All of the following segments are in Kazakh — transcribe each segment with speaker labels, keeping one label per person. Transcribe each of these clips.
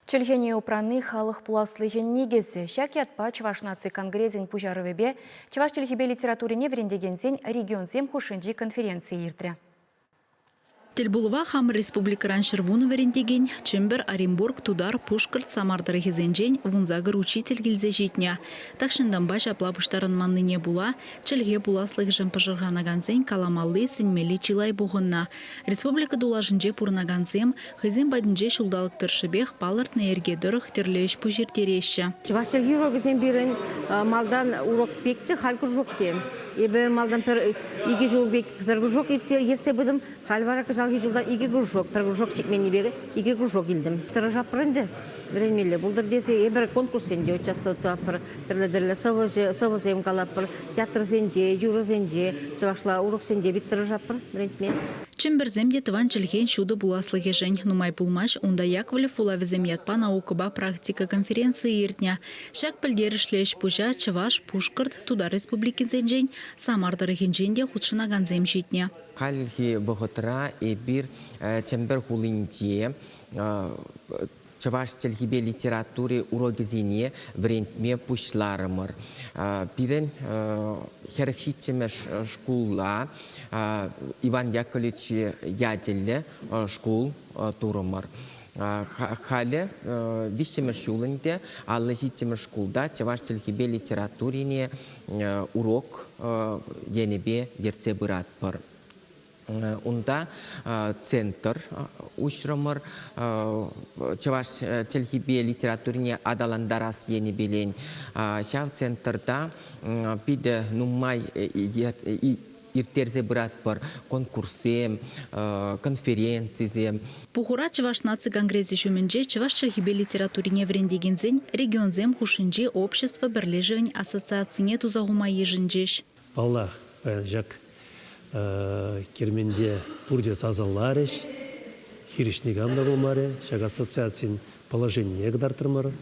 Speaker 1: Чельгене упраны халық пуласлыгын негесі. Шак ятпа Чуваш наци конгрезин пужарывебе, Чуваш чельгебе литературине врендегенсен регионсем хушинджи конференции иртре.
Speaker 2: Телбулова хам республикаран шервуны варендеген, Чембер, Оренбург, Тудар, Пушкарт, Самардары хезенжен, вунзагыр учитель гилзе жетня. Такшындан баш аплабыштарын манныне була, чельге буласлык жын пыжырғанаганзен каламаллы сенмели чилай буғынна. Республика дулажынже пурнаганзем, хызен бадынже шулдалық тыршыбех палыртны ергедырық терлеш пужертереші.
Speaker 3: Чувашчылги урогызен бирен малдан урок пекчі халкыр жоқ сен. Ебе малдан иге жол бек пер кружок ерте будым халварак жалги жолда иге кружок пер кружок чекмени беге иге кружок илдим. Тырыжап бренде времеле булдыр десе ебер конкурсенде участвовать апыр терледерле совозем калапыр театр сенде юро сенде чувашла урок сенде бик тырыжапыр брендме.
Speaker 2: Чемберземде тыван чельген шуды буласлыге жень нумай пулмаш, унда Яковлев улавезем ятпа наукыба практика конференции иртня. Шак пілдерішлеш пужа Чуваш, Пушкарт, Тудар республики зенжень, Самардары хенженде худшынаганзем житня.
Speaker 4: Кальхи боготра и бир Чембер хулинде Чуваш чельгебе литературы урогезине врентме пушларымыр. Бирен херхичемеш шкула Иван Яковлевич Яделле шкул турымыр. Хале вишемеш шулынде, аллажитемеш шкулда Чуваш чельгебе литературине урок енебе ерце бұратпыр. Унда центр ушрамыр Чуваш чельгебе литературине адаландарас ени белен. Шав центрда биде нумай иртерзе брат пар конкурсем, конференциям.
Speaker 2: Пухура Чуваш наци конгрессе шуменже Чуваш чельгебе литературине врендегензен регионзем хушинже общество берлежевень ассоциацине тузагума ежинжеш.
Speaker 5: Аллах жак керменде турде сазаларыш, хиришнигам да болмары, шак ассоциациян положение гдартырмары,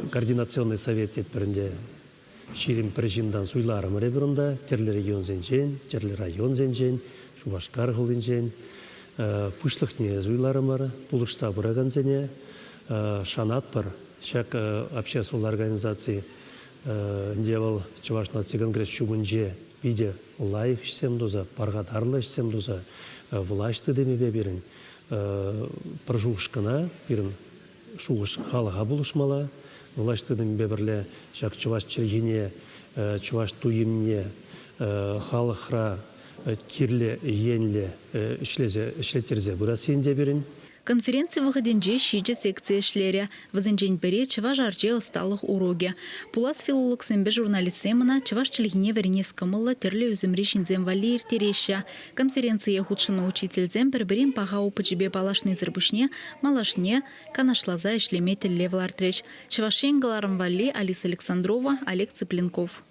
Speaker 5: координационный совет етперінде ширим прежимдан суйларым ребрунда, терлі регион зенжен, терлі район зенжен, Шубашкар ғылынжен, пушлықне суйларымары, пулышса бұраган зене, шанат бар, шак общественной организации девал Чуваш наци конгресс шумынже виде лайф işsem доза, паргатарлы işsem доза, влашты демебе берін, прожушкана берін шуғыш халыға бұлышмала, влашты демебе бірле жак Чуваш чергене, Чуваш туйымне, халықра кирле, енле ішлетерзе бұрасенде берін.
Speaker 2: Конференция выходенже шиже секция шлеря. Вазенжень бере Чуваш арже осталых уроге. Пулас филолог сэмбе журналистсемына Чуваш чельгине верне скамылла терле өзімре шинзем вали иртереща. Конференция худшыны учительзем бір-бірін паға опычыбе балашны зырбышне, малашне, канашлаза ишлеме телле влартреш. Чувашен галарым вали Алиса Александрова, Олег Цыпленков.